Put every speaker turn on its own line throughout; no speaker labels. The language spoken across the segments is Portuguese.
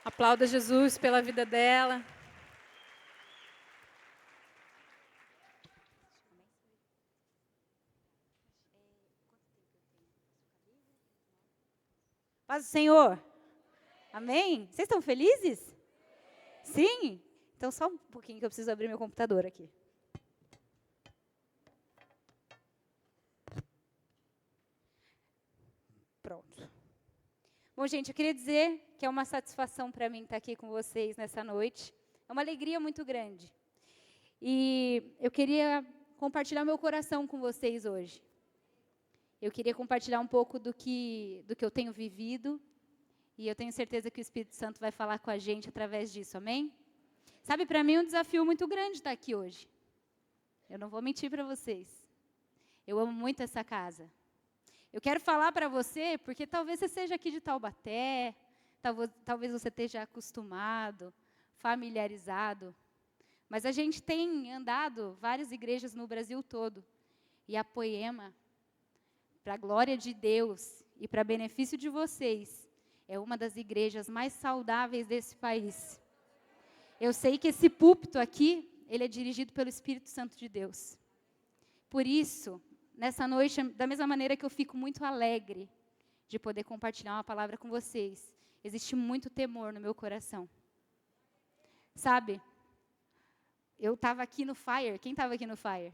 Aplauda Jesus pela vida dela.
Paz do Senhor. Amém? Vocês estão felizes? Sim? Então só um pouquinho que eu preciso abrir meu computador aqui. Pronto. Bom, gente, eu queria dizer que é uma satisfação para mim estar aqui com vocês nessa noite. É uma alegria muito grande. E eu queria compartilhar meu coração com vocês hoje. Eu queria compartilhar um pouco do que eu tenho vivido. E eu tenho certeza que o Espírito Santo vai falar com a gente através disso, amém? Sabe, para mim é um desafio muito grande estar aqui hoje. Eu não vou mentir para vocês. Eu amo muito essa casa. Eu quero falar para você, porque talvez você seja aqui de Taubaté, talvez você esteja acostumado, familiarizado. Mas a gente tem andado várias igrejas no Brasil todo. E a Poema, para a glória de Deus e para benefício de vocês, é uma das igrejas mais saudáveis desse país. Eu sei que esse púlpito aqui, ele é dirigido pelo Espírito Santo de Deus. Por isso, nessa noite, da mesma maneira que eu fico muito alegre de poder compartilhar uma palavra com vocês, existe muito temor no meu coração. Sabe, eu estava aqui no Fire. Quem estava aqui no Fire?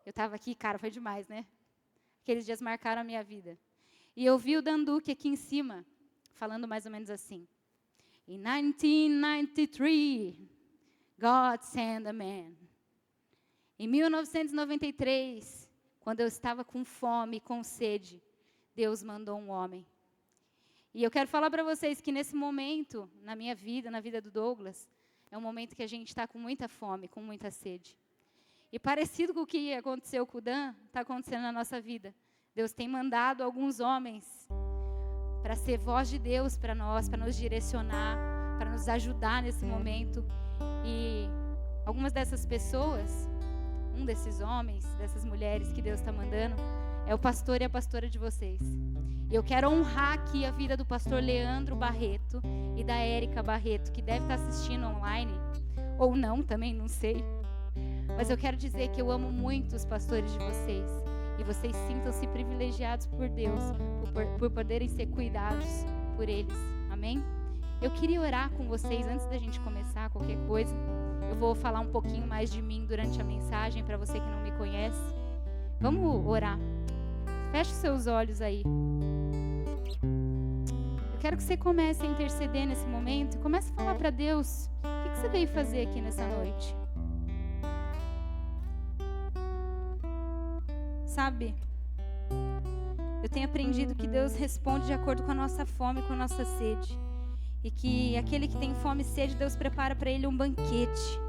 Eu estava aqui, cara, foi demais, né? Aqueles dias marcaram a minha vida. E eu vi o Danduque aqui em cima, falando mais ou menos assim. In 1993, God sent a man. Em 1993, quando eu estava com fome, com sede, Deus mandou um homem. E eu quero falar para vocês que nesse momento, na minha vida, na vida do Douglas, é um momento que a gente está com muita fome, com muita sede. E parecido com o que aconteceu com o Dan, está acontecendo na nossa vida. Deus tem mandado alguns homens para ser voz de Deus para nós, para nos direcionar, para nos ajudar nesse momento. E algumas dessas pessoas, um desses homens, dessas mulheres que Deus está mandando, é o pastor e a pastora de vocês. E eu quero honrar aqui a vida do pastor Leandro Barreto e da Érica Barreto, que deve estar assistindo online, ou não, também, não sei. Mas eu quero dizer que eu amo muito os pastores de vocês. E vocês sintam-se privilegiados por Deus, por poderem ser cuidados por eles. Amém? Eu queria orar com vocês antes da gente começar qualquer coisa. Eu vou falar um pouquinho mais de mim durante a mensagem, para você que não me conhece. Vamos orar. Feche os seus olhos aí. Eu quero que você comece a interceder nesse momento. Comece a falar para Deus. O que você veio fazer aqui nessa noite? Sabe, eu tenho aprendido que Deus responde de acordo com a nossa fome, com a nossa sede. E que aquele que tem fome e sede, Deus prepara para ele um banquete.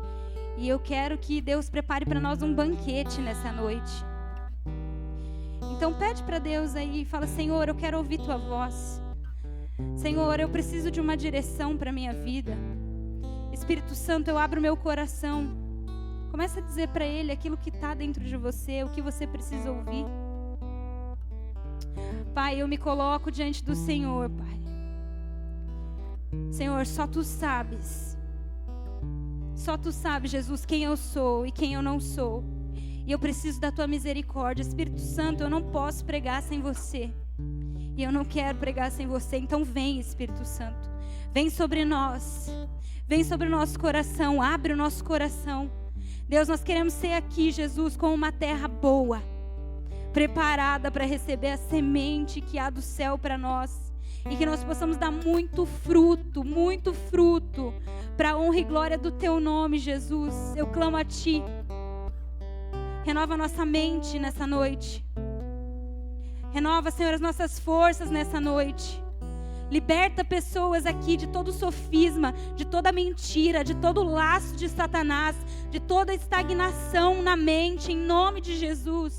E eu quero que Deus prepare para nós um banquete nessa noite. Então pede para Deus aí e fala: Senhor, eu quero ouvir Tua voz. Senhor, eu preciso de uma direção para a minha vida. Espírito Santo, eu abro meu coração. Começa a dizer para Ele aquilo que está dentro de você, o que você precisa ouvir. Pai, eu me coloco diante do Senhor, Pai. Senhor, só Tu sabes. Só Tu sabes, Jesus, quem eu sou e quem eu não sou. E eu preciso da Tua misericórdia. Espírito Santo, eu não posso pregar sem Você. E eu não quero pregar sem Você. Então vem, Espírito Santo. Vem sobre nós. Vem sobre o nosso coração. Abre o nosso coração. Deus, nós queremos ser aqui, Jesus, com uma terra boa, preparada para receber a semente que há do céu para nós, e que nós possamos dar muito fruto, para a honra e glória do Teu nome, Jesus. Eu clamo a Ti. Renova a nossa mente nessa noite. Renova, Senhor, as nossas forças nessa noite. Liberta pessoas aqui de todo sofisma, de toda mentira, de todo laço de Satanás, de toda estagnação na mente, em nome de Jesus.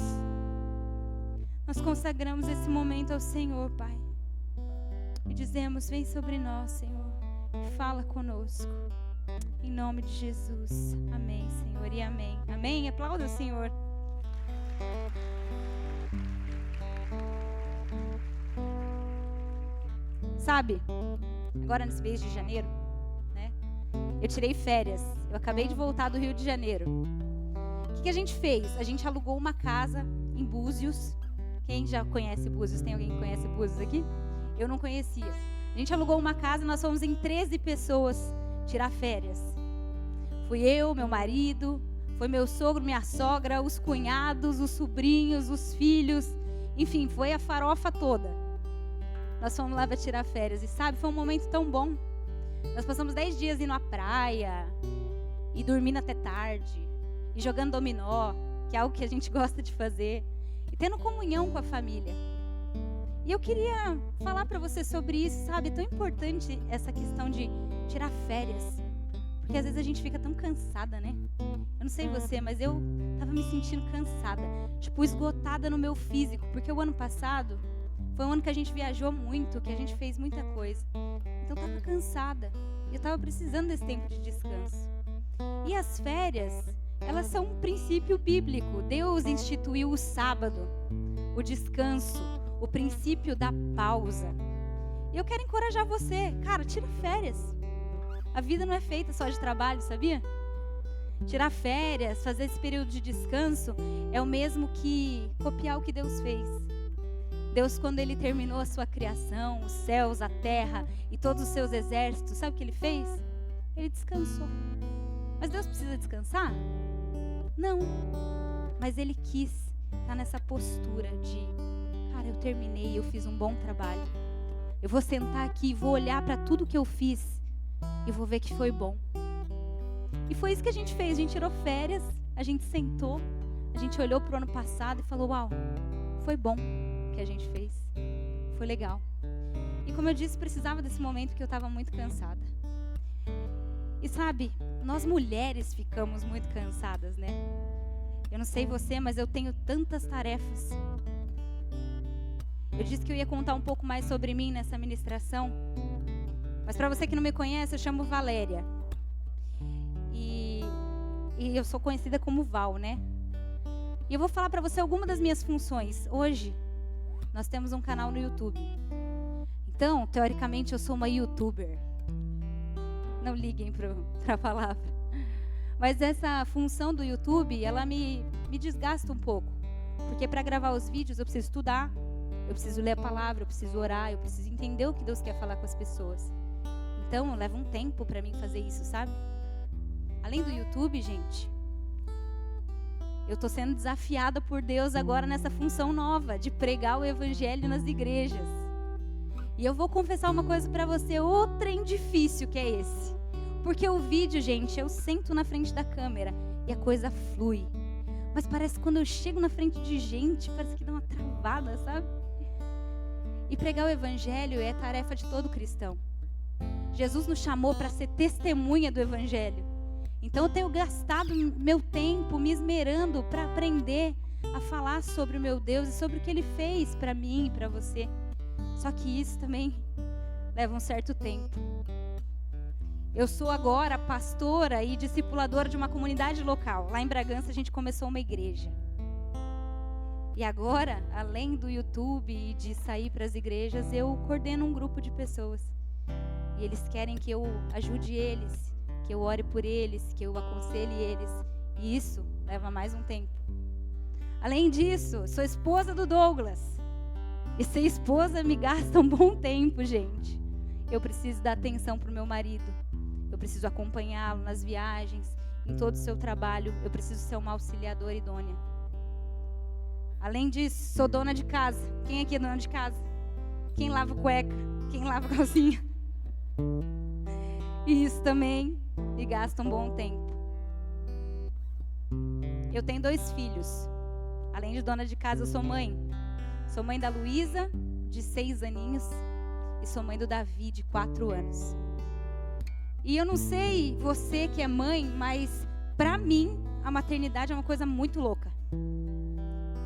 Nós consagramos esse momento ao Senhor, Pai. E dizemos: vem sobre nós, Senhor, e fala conosco. Em nome de Jesus. Amém, Senhor, e amém. Amém? Aplauda o Senhor. Sabe, agora nesse mês de janeiro, né? Eu tirei férias. Eu acabei de voltar do Rio de Janeiro. O que a gente fez? A gente alugou uma casa em Búzios. Quem já conhece Búzios? Tem alguém que conhece Búzios aqui? Eu não conhecia. A gente alugou uma casa, nós fomos em 13 pessoas tirar férias. Fui eu, meu marido, foi meu sogro, minha sogra, os cunhados, os sobrinhos, os filhos. Enfim, foi a farofa toda. Nós fomos lá para tirar férias. E sabe, foi um momento tão bom. Nós passamos 10 dias indo à praia, e dormindo até tarde, e jogando dominó, que é algo que a gente gosta de fazer, e tendo comunhão com a família. E eu queria falar para você sobre isso, sabe? É tão importante essa questão de tirar férias. Porque às vezes a gente fica tão cansada, né? Eu não sei você, mas eu tava me sentindo cansada. Tipo, esgotada no meu físico. Porque o ano passado foi um ano que a gente viajou muito, que a gente fez muita coisa. Então eu tava cansada. E eu tava precisando desse tempo de descanso. E as férias, elas são um princípio bíblico. Deus instituiu o sábado, o descanso, o princípio da pausa. E eu quero encorajar você. Cara, tira férias. A vida não é feita só de trabalho, sabia? Tirar férias, fazer esse período de descanso é o mesmo que copiar o que Deus fez. Deus, quando Ele terminou a sua criação, os céus, a terra e todos os seus exércitos, sabe o que Ele fez? Ele descansou. Mas Deus precisa descansar? Não. Mas Ele quis estar nessa postura de, cara, eu terminei, eu fiz um bom trabalho. Eu vou sentar aqui e vou olhar para tudo que eu fiz e vou ver que foi bom. E foi isso que a gente fez. A gente tirou férias, a gente sentou, a gente olhou para o ano passado e falou, uau, foi bom o que a gente fez. Foi legal. E como eu disse, precisava desse momento que eu estava muito cansada. E sabe, nós mulheres ficamos muito cansadas, né? Eu não sei você, mas eu tenho tantas tarefas. Eu disse que eu ia contar um pouco mais sobre mim nessa ministração. Mas para você que não me conhece, eu chamo Valéria. E eu sou conhecida como Val, né? E eu vou falar para você algumas das minhas funções. Hoje, nós temos um canal no YouTube. Então, teoricamente, eu sou uma YouTuber. Não liguem para a palavra. Mas essa função do YouTube, ela me desgasta um pouco. Porque para gravar os vídeos, eu preciso estudar, eu preciso ler a palavra, eu preciso orar, eu preciso entender o que Deus quer falar com as pessoas. Então, leva um tempo para mim fazer isso, sabe? Além do YouTube, gente, eu estou sendo desafiada por Deus agora nessa função nova de pregar o evangelho nas igrejas. E eu vou confessar uma coisa para você, o trem difícil que é esse. Porque o vídeo, gente, eu sento na frente da câmera e a coisa flui. Mas parece que quando eu chego na frente de gente, parece que dá uma travada, sabe? E pregar o evangelho é tarefa de todo cristão. Jesus nos chamou para ser testemunha do evangelho. Então eu tenho gastado meu tempo me esmerando para aprender a falar sobre o meu Deus e sobre o que Ele fez para mim e para você. Só que isso também leva um certo tempo. Eu sou agora pastora e discipuladora de uma comunidade local. Lá em Bragança a gente começou uma igreja. E agora, além do YouTube e de sair para as igrejas, eu coordeno um grupo de pessoas. E eles querem que eu ajude eles, que eu ore por eles, que eu aconselhe eles. E isso leva mais um tempo. Além disso, sou esposa do Douglas. E ser esposa me gasta um bom tempo, gente. Eu preciso dar atenção para o meu marido. Eu preciso acompanhá-lo nas viagens, em todo o seu trabalho. Eu preciso ser uma auxiliadora idônea. Além disso, sou dona de casa. Quem aqui é dona de casa? Quem lava cueca? Quem lava calcinha? E isso também me gasta um bom tempo. Eu tenho 2 filhos. Além de dona de casa, eu sou mãe. Sou mãe da Luísa, de 6 aninhos. E sou mãe do Davi, de 4 anos. E eu não sei você que é mãe, mas para mim, a maternidade é uma coisa muito louca.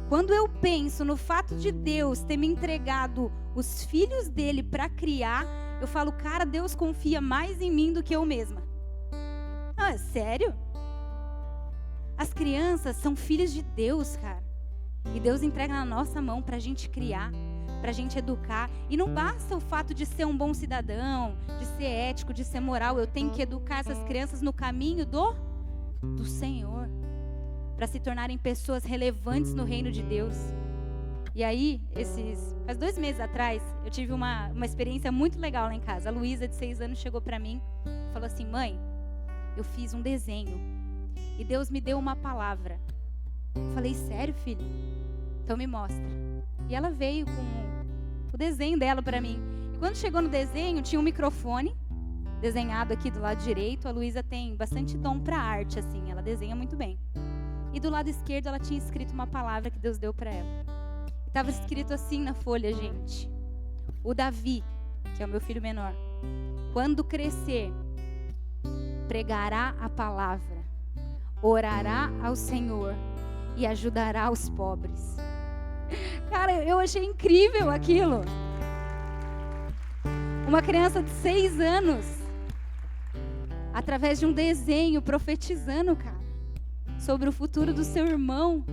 Quando eu penso no fato de Deus ter me entregado os filhos dele para criar, eu falo, cara, Deus confia mais em mim do que eu mesma. Ah, é sério? As crianças são filhos de Deus, cara. E Deus entrega na nossa mão para a gente criar, para a gente educar. E não basta o fato de ser um bom cidadão, de ser ético, de ser moral. Eu tenho que educar essas crianças no caminho do Senhor, para se tornarem pessoas relevantes no reino de Deus. E aí, faz 2 meses atrás, eu tive uma experiência muito legal lá em casa. A Luísa, de 6 anos, chegou para mim e falou assim: mãe, eu fiz um desenho e Deus me deu uma palavra. Eu falei: sério, filho? Então me mostra. E ela veio com o desenho dela para mim. E quando chegou no desenho, tinha um microfone desenhado aqui do lado direito. A Luísa tem bastante dom para arte, assim, ela desenha muito bem. E do lado esquerdo ela tinha escrito uma palavra que Deus deu para ela. Estava escrito assim na folha, gente: o Davi, que é o meu filho menor, quando crescer, pregará a palavra, orará ao Senhor e ajudará os pobres. Cara, eu achei incrível aquilo. Uma criança de 6 anos, através de um desenho, profetizando, cara, sobre o futuro do seu irmão.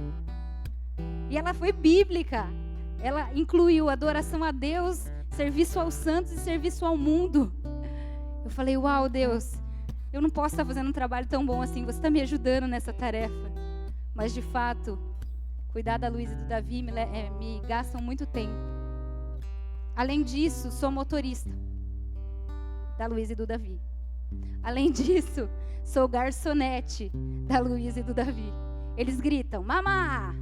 E ela foi bíblica. Ela incluiu adoração a Deus, serviço aos santos e serviço ao mundo. Eu falei: uau, Deus, eu não posso estar fazendo um trabalho tão bom assim. Você está me ajudando nessa tarefa. Mas, de fato, cuidar da Luísa e do Davi me gastam muito tempo. Além disso, sou motorista da Luísa e do Davi. Além disso, sou garçonete da Luísa e do Davi. Eles gritam: mamá!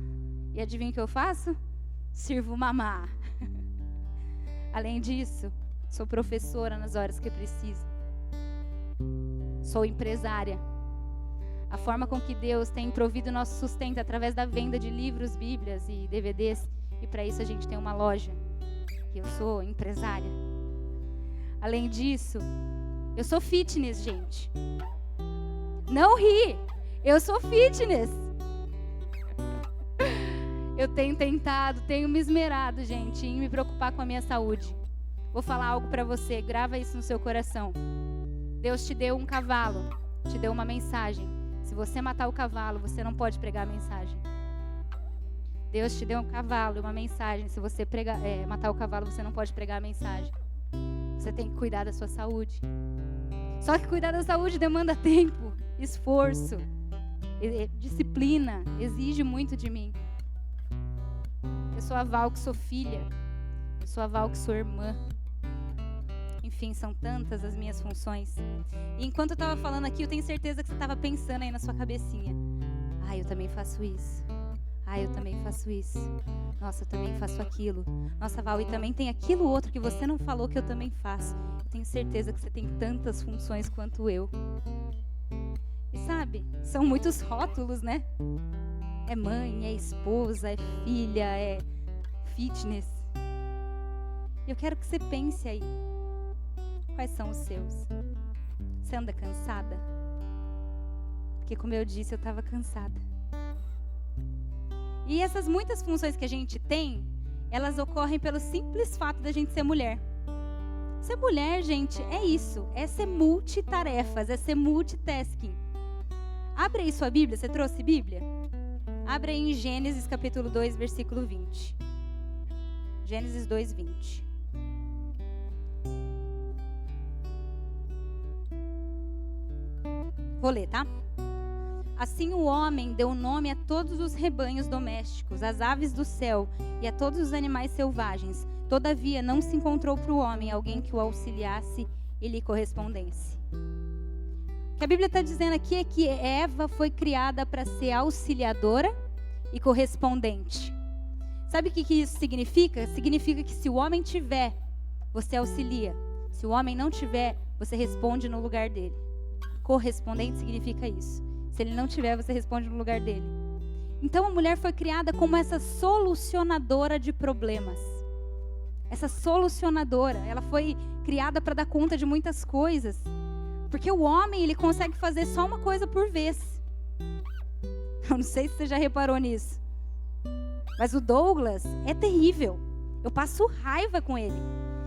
E adivinha o que eu faço? Sirvo mamá. Além disso, sou professora nas horas que preciso. Sou empresária. A forma com que Deus tem provido nosso sustento através da venda de livros, bíblias e DVDs. E para isso a gente tem uma loja. Eu sou empresária. Além disso, eu sou fitness, gente. Não ri! Eu sou fitness. Eu tenho tentado, tenho me esmerado, gente, em me preocupar com a minha saúde. Vou falar algo para você, grava isso no seu coração. Deus te deu um cavalo, te deu uma mensagem. Se você matar o cavalo, você não pode pregar a mensagem. Deus te deu um cavalo e uma mensagem. Se você matar o cavalo, você não pode pregar a mensagem. Você tem que cuidar da sua saúde. Só que cuidar da saúde demanda tempo, esforço, disciplina, exige muito de mim. Eu sou a Val, que sou filha. Eu sou a Val, que sou irmã. Enfim, são tantas as minhas funções. E enquanto eu estava falando aqui, eu tenho certeza que você estava pensando aí na sua cabecinha: ah, eu também faço isso. Ah, eu também faço isso. Nossa, eu também faço aquilo. Nossa, Val, e também tem aquilo outro que você não falou que eu também faço. Eu tenho certeza que você tem tantas funções quanto eu. E sabe, são muitos rótulos, né? É mãe, é esposa, é filha, é fitness. Eu quero que você pense aí. Quais são os seus? Você anda cansada? Porque, como eu disse, eu estava cansada. E essas muitas funções que a gente tem, elas ocorrem pelo simples fato da gente ser mulher. Ser mulher, gente, é isso. É ser multitarefas, é ser multitasking. Abre aí sua Bíblia. Você trouxe Bíblia? Abre aí em Gênesis capítulo 2, versículo 20. Gênesis 2, 20. Vou ler, tá? Assim o homem deu nome a todos os rebanhos domésticos, às aves do céu e a todos os animais selvagens. Todavia não se encontrou para o homem alguém que o auxiliasse e lhe correspondesse. O que a Bíblia está dizendo aqui é que Eva foi criada para ser auxiliadora e correspondente. Sabe o que isso significa? Significa que se o homem tiver, você auxilia. Se o homem não tiver, você responde no lugar dele. Correspondente significa isso. Se ele não tiver, você responde no lugar dele. Então a mulher foi criada como essa solucionadora de problemas. Essa solucionadora, ela foi criada para dar conta de muitas coisas. Porque o homem, ele consegue fazer só uma coisa por vez. Eu não sei se você já reparou nisso. Mas o Douglas é terrível. Eu passo raiva com ele.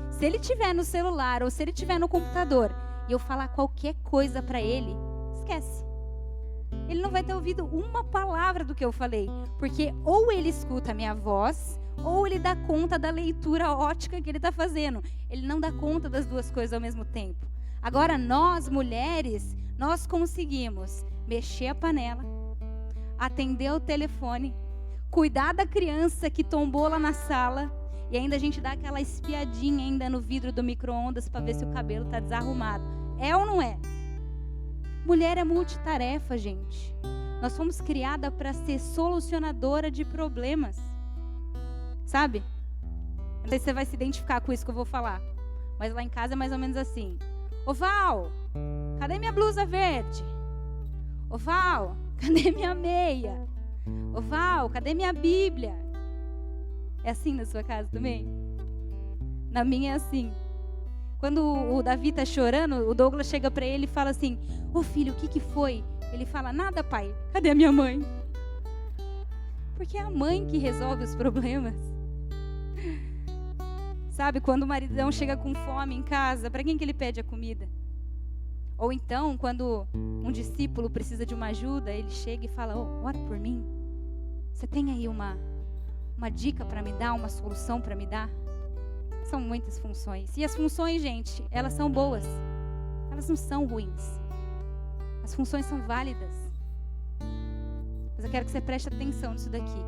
Se ele estiver no celular ou se ele estiver no computador e eu falar qualquer coisa para ele, esquece. Ele não vai ter ouvido uma palavra do que eu falei. Porque ou ele escuta a minha voz, ou ele dá conta da leitura ótica que ele está fazendo. Ele não dá conta das duas coisas ao mesmo tempo. Agora, nós, mulheres, nós conseguimos mexer a panela, atender o telefone, cuidar da criança que tombou lá na sala, e ainda a gente dá aquela espiadinha ainda no vidro do micro-ondas para ver se o cabelo está desarrumado. É ou não é? Mulher é multitarefa, gente. Nós fomos criadas para ser solucionadora de problemas. Sabe? Não sei se você vai se identificar com isso que eu vou falar. Mas lá em casa é mais ou menos assim. Ô Val, cadê minha blusa verde? Ô Val, cadê minha meia? Ô Val, cadê minha Bíblia? É assim na sua casa também? Na minha é assim. Quando o Davi tá chorando, o Douglas chega para ele e fala assim: ô filho, o que foi? Ele fala: nada, pai, cadê a minha mãe? Porque é a mãe que resolve os problemas. Sabe, quando o maridão chega com fome em casa, para quem que ele pede a comida? Ou então, quando um discípulo precisa de uma ajuda, ele chega e fala: oh, ora por mim. Você tem aí uma dica para me dar, uma solução para me dar? São muitas funções. E as funções, gente, elas são boas. Elas não são ruins. As funções são válidas. Mas eu quero que você preste atenção nisso daqui.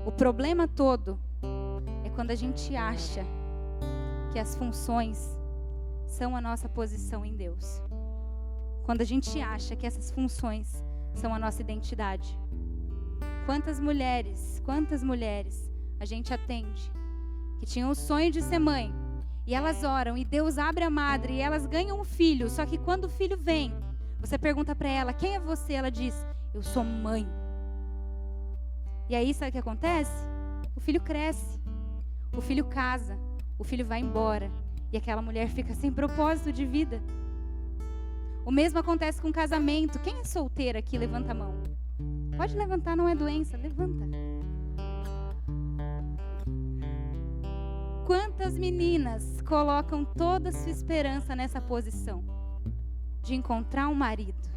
O problema todo é quando a gente acha que as funções são a nossa posição em Deus. Quando a gente acha que essas funções são a nossa identidade. Quantas mulheres a gente atende que tinham o sonho de ser mãe, e elas oram, e Deus abre a madre, e elas ganham um filho, só que quando o filho vem, você pergunta para ela: quem é você? Ela diz: eu sou mãe. E aí sabe o que acontece? O filho cresce, o filho casa, o filho vai embora, e aquela mulher fica sem propósito de vida. O mesmo acontece com o casamento. Quem é solteira aqui? Levanta a mão. Pode levantar, não é doença, levanta. Quantas meninas colocam toda a sua esperança nessa posição de encontrar um marido?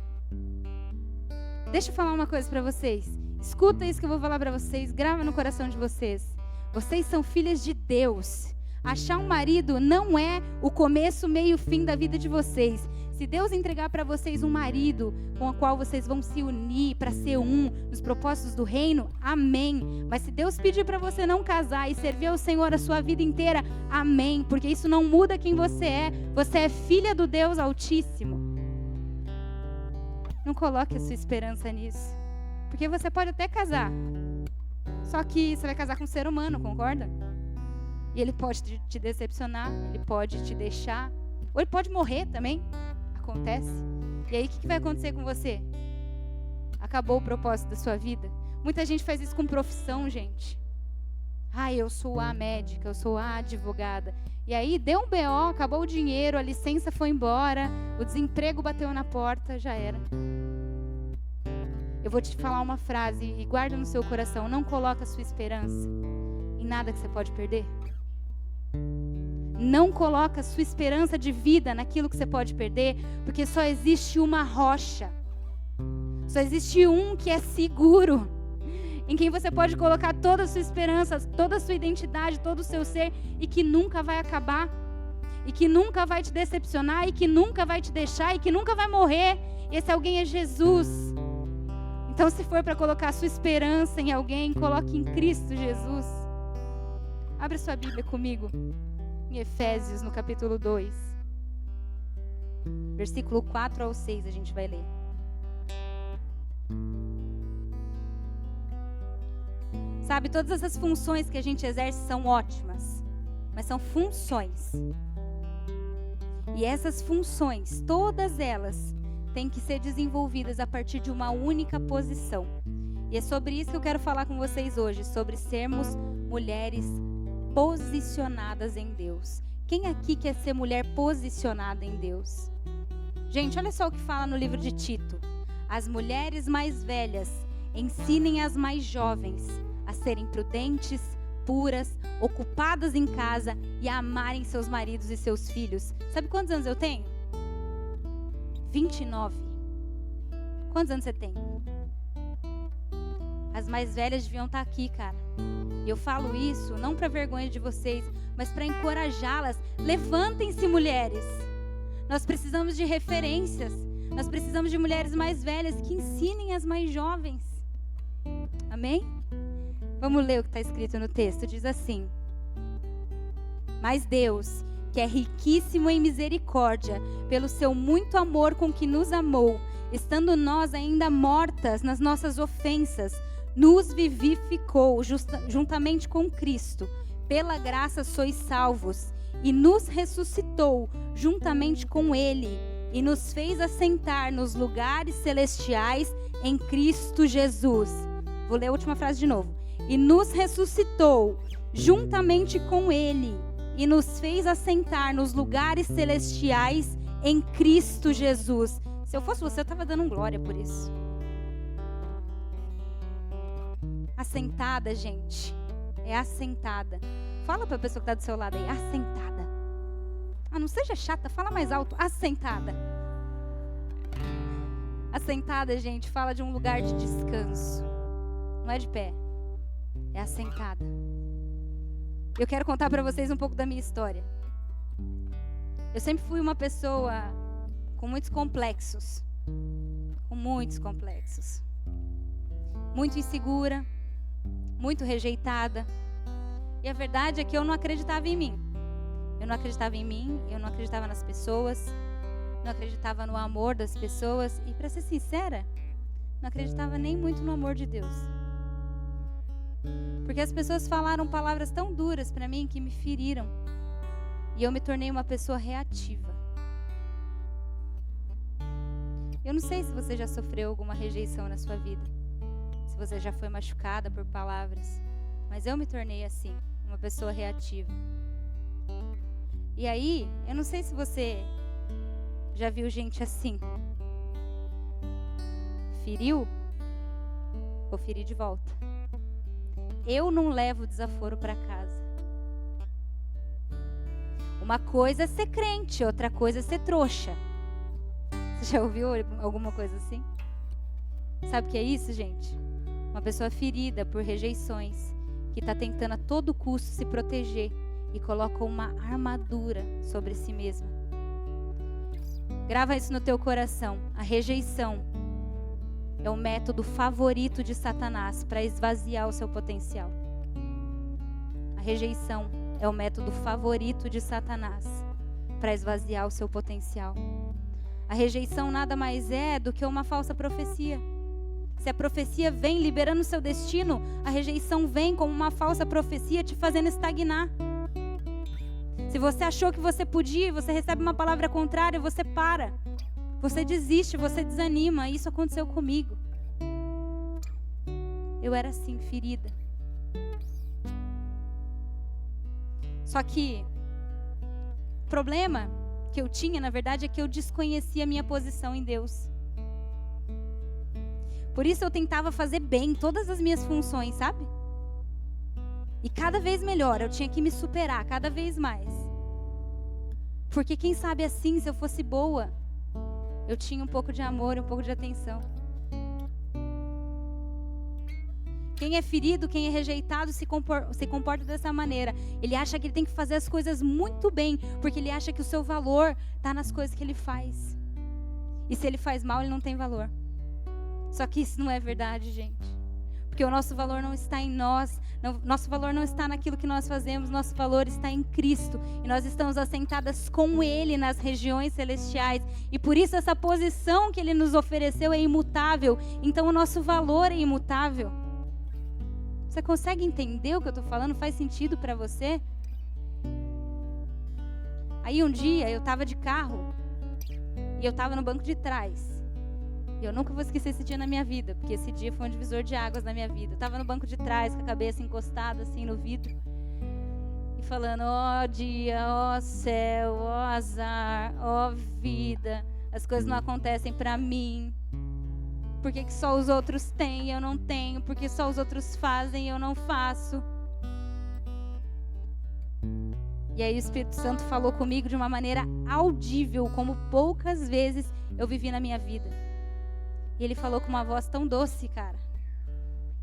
Deixa eu falar uma coisa para vocês. Escuta isso que eu vou falar para vocês. Grava no coração de vocês. Vocês são filhas de Deus. Achar um marido não é o começo, meio, fim da vida de vocês. Se Deus entregar para vocês um marido com o qual vocês vão se unir para ser um nos propósitos do reino, amém. Mas se Deus pedir para você não casar e servir ao Senhor a sua vida inteira, amém. Porque isso não muda quem você é. Você é filha do Deus Altíssimo. Não coloque a sua esperança nisso. Porque você pode até casar. Só que você vai casar com um ser humano, concorda? E ele pode te decepcionar, ele pode te deixar, ou ele pode morrer também. Acontece. E aí o que vai acontecer com você? Acabou o propósito da sua vida? Muita gente faz isso com profissão, gente. Eu sou a médica, eu sou a advogada. E aí deu um BO, acabou o dinheiro, a licença foi embora, o desemprego bateu na porta, já era. Eu vou te falar uma frase e guarda no seu coração: não coloca a sua esperança em nada que você pode perder. Não coloca a sua esperança de vida naquilo que você pode perder, porque só existe uma rocha. Só existe um que é seguro, em quem você pode colocar toda a sua esperança, toda a sua identidade, todo o seu ser, e que nunca vai acabar, e que nunca vai te decepcionar, e que nunca vai te deixar, e que nunca vai morrer. E esse alguém é Jesus. Então, se for para colocar a sua esperança em alguém, coloque em Cristo Jesus. Abre sua Bíblia comigo. Em Efésios, no capítulo 2, versículo 4 ao 6, a gente vai ler. Sabe, todas essas funções que a gente exerce são ótimas, mas são funções. E essas funções, todas elas, têm que ser desenvolvidas a partir de uma única posição. E é sobre isso que eu quero falar com vocês hoje, sobre sermos mulheres posicionadas em Deus. Quem aqui quer ser mulher posicionada em Deus? Gente, olha só o que fala no livro de Tito. As mulheres mais velhas ensinem as mais jovens a serem prudentes, puras, ocupadas em casa e a amarem seus maridos e seus filhos. Sabe quantos anos eu tenho? 29. Quantos anos você tem? As mais velhas deviam estar aqui, cara. E eu falo isso não para vergonha de vocês, mas para encorajá-las. Levantem-se, mulheres. Nós precisamos de referências. Nós precisamos de mulheres mais velhas que ensinem as mais jovens. Amém? Vamos ler o que está escrito no texto. Diz assim: mas Deus, que é riquíssimo em misericórdia, pelo seu muito amor com que nos amou, estando nós ainda mortas nas nossas ofensas, nos vivificou juntamente com Cristo. Pela graça sois salvos, e nos ressuscitou juntamente com Ele, e nos fez assentar nos lugares celestiais em Cristo Jesus. Vou ler a última frase de novo. E nos ressuscitou juntamente com Ele, e nos fez assentar nos lugares celestiais em Cristo Jesus. Se eu fosse você, eu estava dando glória por isso. Assentada, gente. É assentada. Fala para a pessoa que está do seu lado aí. Assentada. Não seja chata, fala mais alto. Assentada. Assentada, gente, fala de um lugar de descanso. Não é de pé. É assentada. Eu quero contar para vocês um pouco da minha história. Eu sempre fui uma pessoa com muitos complexos. Com muitos complexos. Muito insegura. Muito rejeitada. E a verdade é que eu não acreditava em mim. Eu não acreditava em mim, eu não acreditava nas pessoas, não acreditava no amor das pessoas. E para ser sincera, não acreditava nem muito no amor de Deus. Porque as pessoas falaram palavras tão duras para mim que me feriram. E eu me tornei uma pessoa reativa. Eu não sei se você já sofreu alguma rejeição na sua vida. Se você já foi machucada por palavras. Mas eu me tornei assim, uma pessoa reativa. E aí, eu não sei se você já viu gente assim. Feriu? Vou ferir de volta. Eu não levo desaforo para casa. Uma coisa é ser crente, outra coisa é ser trouxa. Você já ouviu alguma coisa assim? Sabe o que é isso, gente? Uma pessoa ferida por rejeições, que está tentando a todo custo se proteger e coloca uma armadura sobre si mesma. Grava isso no teu coração. A rejeição é o método favorito de Satanás para esvaziar o seu potencial. A rejeição é o método favorito de Satanás para esvaziar o seu potencial. A rejeição nada mais é do que uma falsa profecia. Se a profecia vem liberando o seu destino, a rejeição vem como uma falsa profecia te fazendo estagnar. Se você achou que você podia, você recebe uma palavra contrária, você para. Você desiste, você desanima. Isso aconteceu comigo. Eu era assim, ferida. Só que o problema que eu tinha, na verdade, é que eu desconhecia a minha posição em Deus. Por isso eu tentava fazer bem todas as minhas funções, sabe? E cada vez melhor, eu tinha que me superar cada vez mais. Porque quem sabe assim, se eu fosse boa, eu tinha um pouco de amor e um pouco de atenção. Quem é ferido, quem é rejeitado, se comporta dessa maneira. Ele acha que ele tem que fazer as coisas muito bem, porque ele acha que o seu valor está nas coisas que ele faz. E se ele faz mal, ele não tem valor. Só que isso não é verdade, gente. Porque o nosso valor não está em nós, nosso valor não está naquilo que nós fazemos, nosso valor está em Cristo. E nós estamos assentadas com Ele nas regiões celestiais. E por isso essa posição que Ele nos ofereceu é imutável. Então o nosso valor é imutável. Você consegue entender o que eu estou falando? Faz sentido para você? Aí um dia eu estava de carro e eu estava no banco de trás. E eu nunca vou esquecer esse dia na minha vida, porque esse dia foi um divisor de águas na minha vida. Eu estava no banco de trás, com a cabeça encostada assim no vidro. E falando, ó dia, ó céu, ó azar, ó vida. As coisas não acontecem para mim. Por que só os outros têm e eu não tenho? Por que só os outros fazem e eu não faço? E aí o Espírito Santo falou comigo de uma maneira audível, como poucas vezes eu vivi na minha vida. E ele falou com uma voz tão doce, cara.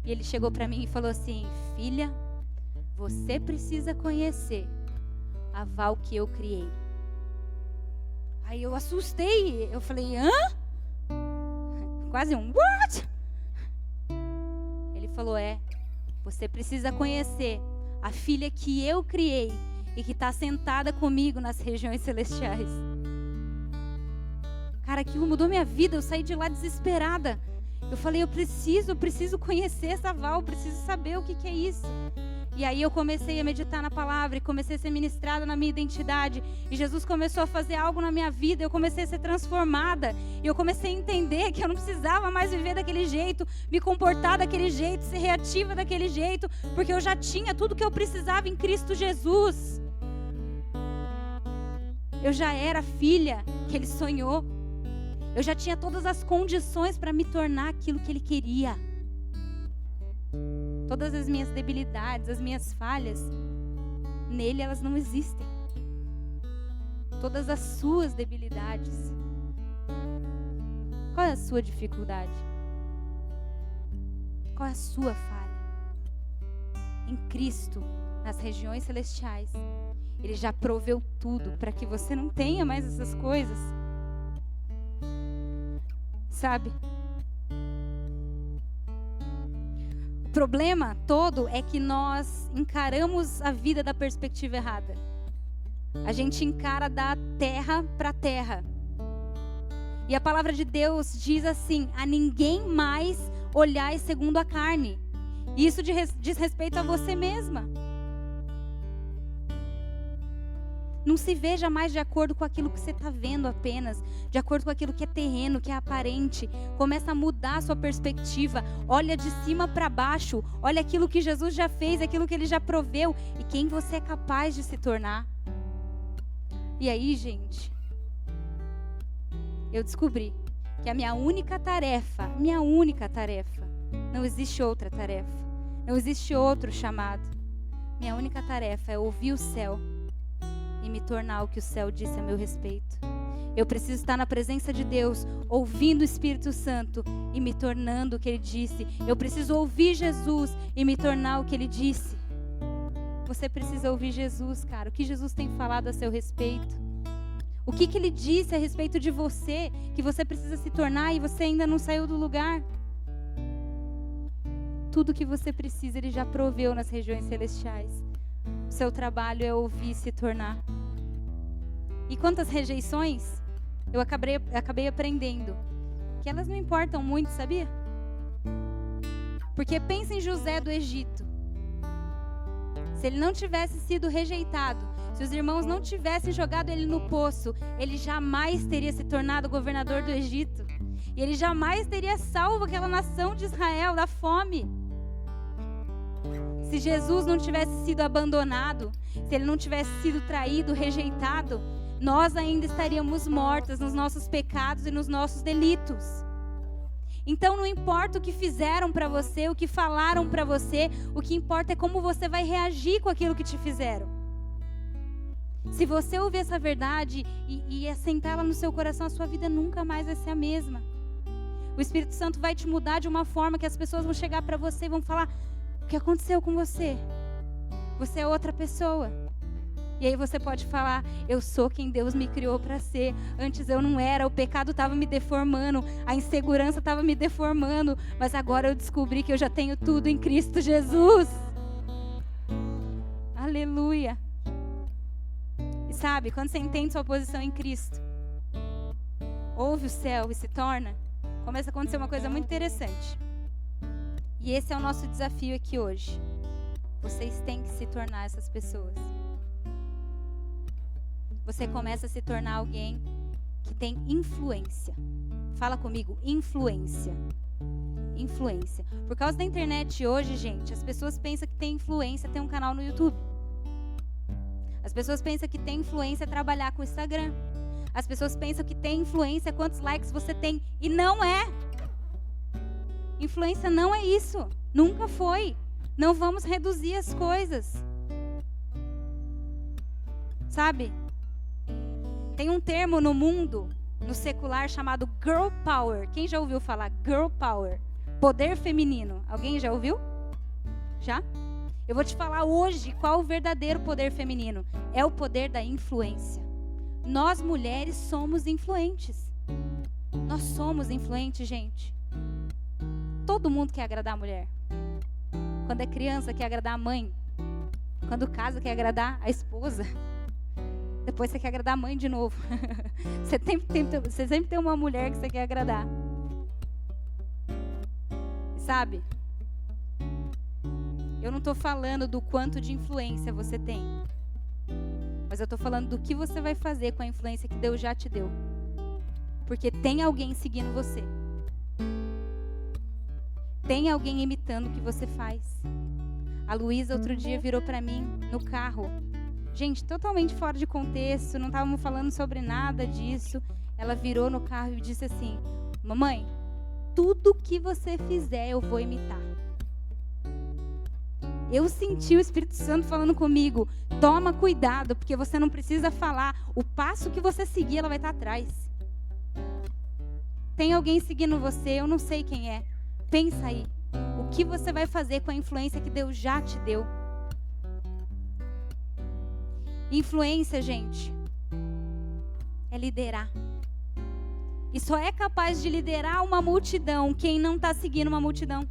E ele chegou para mim e falou assim: filha, você precisa conhecer a Val que eu criei. Aí eu assustei, eu falei: hã? Quase um what? Ele falou: você precisa conhecer a filha que eu criei e que está sentada comigo nas regiões celestiais. Cara, aquilo mudou minha vida, eu saí de lá desesperada. Eu falei: eu preciso conhecer essa Val, preciso saber o que é isso. E aí eu comecei a meditar na palavra e comecei a ser ministrada na minha identidade. E Jesus começou a fazer algo na minha vida, eu comecei a ser transformada. E eu comecei a entender que eu não precisava mais viver daquele jeito, me comportar daquele jeito, ser reativa daquele jeito, porque eu já tinha tudo que eu precisava em Cristo Jesus. Eu já era filha que Ele sonhou. Eu já tinha todas as condições para me tornar aquilo que Ele queria. Todas as minhas debilidades, as minhas falhas, nele elas não existem. Todas as suas debilidades. Qual é a sua dificuldade? Qual é a sua falha? Em Cristo, nas regiões celestiais, Ele já proveu tudo para que você não tenha mais essas coisas. Sabe? O problema todo é que nós encaramos a vida da perspectiva errada. A gente encara da terra para a terra. E a palavra de Deus diz assim: a ninguém mais olhai segundo a carne. E isso diz respeito a você mesma. Não se veja mais de acordo com aquilo que você está vendo apenas, de acordo com aquilo que é terreno, que é aparente. Começa a mudar a sua perspectiva. Olha de cima para baixo. Olha aquilo que Jesus já fez, aquilo que Ele já proveu e quem você é capaz de se tornar. E aí, gente, eu descobri que a minha única tarefa, não existe outra tarefa, não existe outro chamado. Minha única tarefa é ouvir o céu e me tornar o que o céu disse a meu respeito. Eu preciso estar na presença de Deus, ouvindo o Espírito Santo e me tornando o que Ele disse. Eu preciso ouvir Jesus e me tornar o que Ele disse. Você precisa ouvir Jesus, cara. O que Jesus tem falado a seu respeito? O que Ele disse a respeito de você, que você precisa se tornar e você ainda não saiu do lugar? Tudo que você precisa, Ele já proveu nas regiões celestiais. O seu trabalho é ouvir e se tornar. E quantas rejeições, eu acabei aprendendo que elas não importam muito, sabia? Porque pensa em José do Egito. Se ele não tivesse sido rejeitado, se os irmãos não tivessem jogado ele no poço, ele jamais teria se tornado governador do Egito. E ele jamais teria salvo aquela nação de Israel da fome. Se Jesus não tivesse sido abandonado, se Ele não tivesse sido traído, rejeitado, nós ainda estaríamos mortas nos nossos pecados e nos nossos delitos. Então não importa o que fizeram para você, o que falaram para você, o que importa é como você vai reagir com aquilo que te fizeram. Se você ouvir essa verdade e assentar ela no seu coração, a sua vida nunca mais vai ser a mesma. O Espírito Santo vai te mudar de uma forma que as pessoas vão chegar para você e vão falar: o que aconteceu com você? Você é outra pessoa. E aí você pode falar: eu sou quem Deus me criou para ser. Antes eu não era, o pecado estava me deformando, a insegurança estava me deformando, mas agora eu descobri que eu já tenho tudo em Cristo Jesus. Aleluia. E sabe, quando você entende sua posição em Cristo, ouve o céu e se torna, começa a acontecer uma coisa muito interessante. E esse é o nosso desafio aqui hoje. Vocês têm que se tornar essas pessoas. Você começa a se tornar alguém que tem influência. Fala comigo, influência. Influência. Por causa da internet hoje, gente, as pessoas pensam que tem influência ter um canal no YouTube. As pessoas pensam que tem influência trabalhar com o Instagram. As pessoas pensam que tem influência quantos likes você tem. E não é. Influência não é isso. Nunca foi. Não vamos reduzir as coisas. Sabe? Tem um termo no mundo, no secular, chamado Girl Power. Quem já ouviu falar Girl Power? Poder feminino. Alguém já ouviu? Já? Eu vou te falar hoje qual o verdadeiro poder feminino. É o poder da influência. Nós mulheres somos influentes. Nós somos influentes, gente. Todo mundo quer agradar a mulher. Quando é criança, quer agradar a mãe. Quando casa, quer agradar a esposa. Depois você quer agradar a mãe de novo. Você sempre tem uma mulher que você quer agradar. Sabe? Eu não estou falando do quanto de influência você tem. Mas eu estou falando do que você vai fazer com a influência que Deus já te deu. Porque tem alguém seguindo você. Tem alguém imitando o que você faz. A Luísa outro dia virou para mim no carro. Gente, totalmente fora de contexto, não estávamos falando sobre nada disso. Ela virou no carro e disse assim: mamãe, tudo que você fizer eu vou imitar. Eu senti o Espírito Santo falando comigo: toma cuidado, porque você não precisa falar. O passo que você seguir, ela vai estar atrás. Tem alguém seguindo você, eu não sei quem é. Pensa aí, o que você vai fazer com a influência que Deus já te deu? Influência, gente, é liderar. E só é capaz de liderar uma multidão quem não está seguindo uma multidão.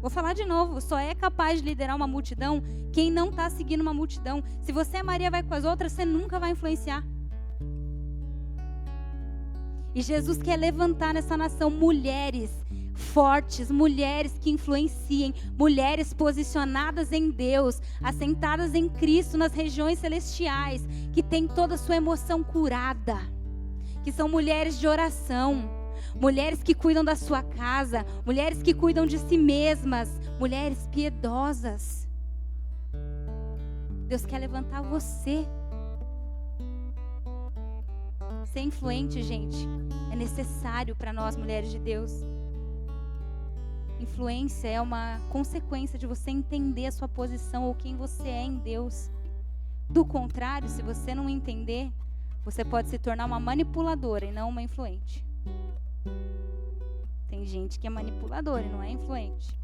Vou falar de novo, só é capaz de liderar uma multidão quem não está seguindo uma multidão. Se você é Maria, vai com as outras, você nunca vai influenciar. E Jesus quer levantar nessa nação mulheres fortes, mulheres que influenciem, mulheres posicionadas em Deus, assentadas em Cristo nas regiões celestiais, que têm toda a sua emoção curada, que são mulheres de oração, mulheres que cuidam da sua casa, mulheres que cuidam de si mesmas, mulheres piedosas. Deus quer levantar você. Ser influente, gente, é necessário para nós, mulheres de Deus. Influência é uma consequência de você entender a sua posição ou quem você é em Deus. Do contrário, se você não entender, você pode se tornar uma manipuladora e não uma influente. Tem gente que é manipuladora e não é influente.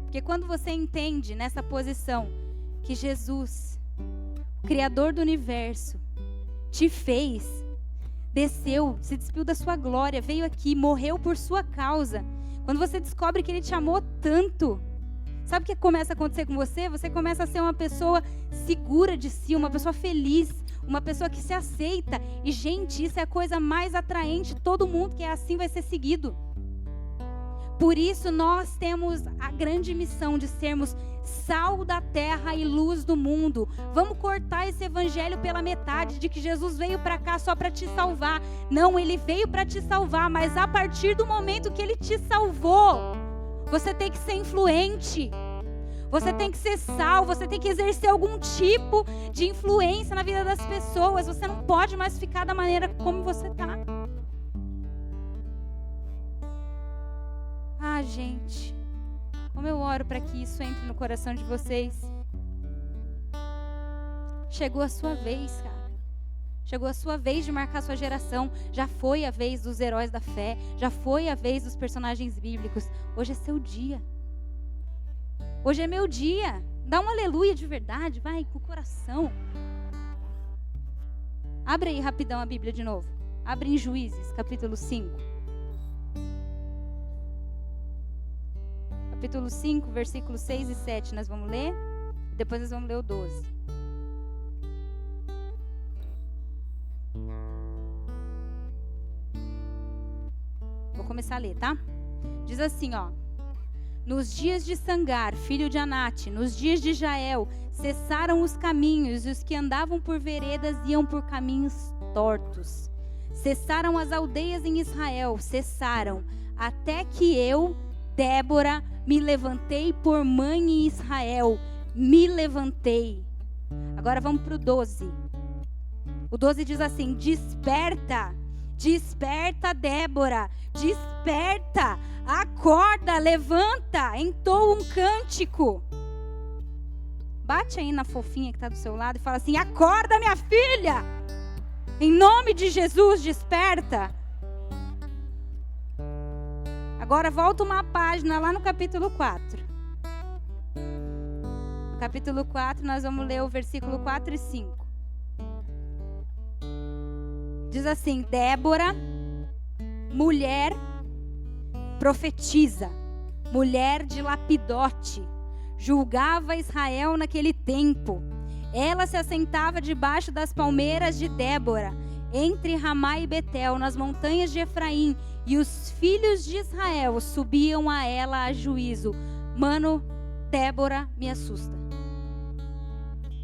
Porque quando você entende nessa posição que Jesus, o Criador do universo, te fez, desceu, se despiu da sua glória, veio aqui, morreu por sua causa. Quando você descobre que Ele te amou tanto, sabe o que começa a acontecer com você? Você começa a ser uma pessoa segura de si, uma pessoa feliz, uma pessoa que se aceita. E, gente, isso é a coisa mais atraente. Todo mundo que é assim vai ser seguido. Por isso, nós temos a grande missão de sermos sal da terra e luz do mundo. Vamos cortar esse evangelho pela metade, de que Jesus veio para cá só para te salvar. Não, Ele veio para te salvar, mas a partir do momento que Ele te salvou, você tem que ser influente. Você tem que ser sal, você tem que exercer algum tipo de influência na vida das pessoas. Você não pode mais ficar da maneira como você está. Ah, gente, como eu oro para que isso entre no coração de vocês. Chegou a sua vez, cara. Chegou a sua vez de marcar sua geração. Já foi a vez dos heróis da fé. Já foi a vez dos personagens bíblicos. Hoje é seu dia. Hoje é meu dia. Dá um aleluia de verdade, vai, com o coração. Abre aí rapidão a Bíblia de novo. Abre em Juízes, capítulo 5. Capítulo 5, versículos 6 e 7, nós vamos ler. Depois nós vamos ler o 12. Vou começar a ler, tá? Diz assim, ó. Nos dias de Sangar, filho de Anate, nos dias de Jael, cessaram os caminhos, e os que andavam por veredas iam por caminhos tortos. Cessaram as aldeias em Israel, cessaram, até que eu, Débora, me levantei por mãe em Israel, me levantei. Agora vamos para o 12. O 12 diz assim: desperta, desperta, Débora, desperta, acorda, levanta, entoa um cântico. Bate aí na fofinha que está do seu lado e fala assim: acorda, minha filha, em nome de Jesus, desperta. Agora volta uma página lá no capítulo 4. No capítulo 4 nós vamos ler o versículo 4 e 5. Diz assim: Débora, mulher profetiza, mulher de Lapidote, julgava Israel naquele tempo. Ela se assentava debaixo das palmeiras de Débora, entre Ramá e Betel, nas montanhas de Efraim, e os filhos de Israel subiam a ela a juízo. Mano, Débora me assusta.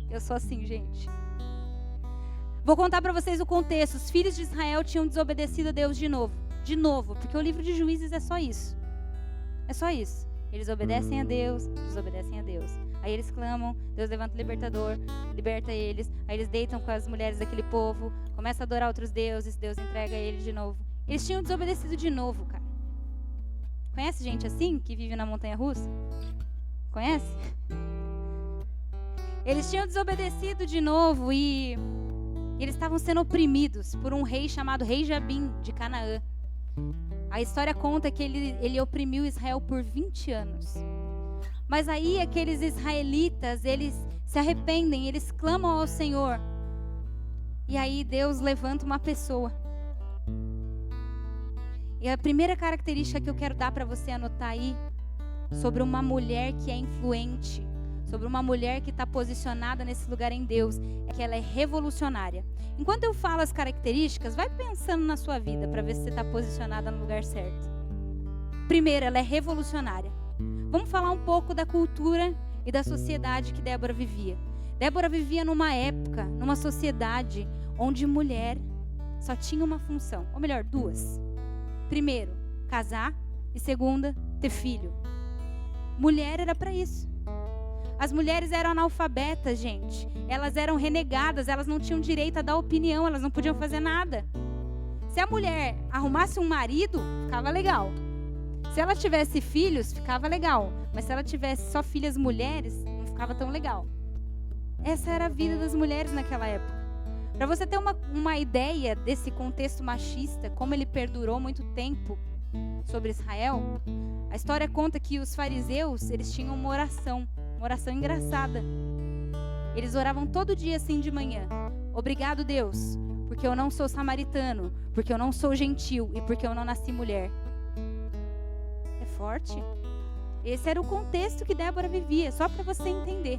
Eu sou assim, gente. Vou contar para vocês o contexto. Os filhos de Israel tinham desobedecido a Deus de novo. De novo, porque o livro de Juízes é só isso. É só isso. Eles obedecem a Deus, desobedecem a Deus. Aí eles clamam, Deus levanta o libertador, liberta eles. Aí eles deitam com as mulheres daquele povo, começam a adorar outros deuses, Deus entrega eles de novo. Eles tinham desobedecido de novo, cara. Conhece gente assim, que vive na montanha-russa? Conhece? Eles tinham desobedecido de novo e eles estavam sendo oprimidos por um rei chamado Rei Jabim, de Canaã. A história conta que ele oprimiu Israel por 20 anos. Mas aí aqueles israelitas, eles se arrependem, eles clamam ao Senhor. E aí Deus levanta uma pessoa. E a primeira característica que eu quero dar para você anotar aí, sobre uma mulher que é influente, sobre uma mulher que está posicionada nesse lugar em Deus, é que ela é revolucionária. Enquanto eu falo as características, vai pensando na sua vida para ver se você está posicionada no lugar certo. Primeiro, ela é revolucionária. Vamos falar um pouco da cultura e da sociedade que Débora vivia. Débora vivia numa época, numa sociedade, onde mulher só tinha uma função, ou melhor, duas. Primeiro, casar, e segunda, ter filho. Mulher era para isso. As mulheres eram analfabetas, gente. Elas eram renegadas, elas não tinham direito a dar opinião, elas não podiam fazer nada. Se a mulher arrumasse um marido, ficava legal. Se ela tivesse filhos, ficava legal. Mas se ela tivesse só filhas mulheres, não ficava tão legal. Essa era a vida das mulheres naquela época. Para você ter uma ideia desse contexto machista, como ele perdurou muito tempo sobre Israel, a história conta que os fariseus, eles tinham uma oração engraçada. Eles oravam todo dia assim de manhã: obrigado, Deus, porque eu não sou samaritano, porque eu não sou gentil e porque eu não nasci mulher. É forte. Esse era o contexto que Débora vivia, só para você entender.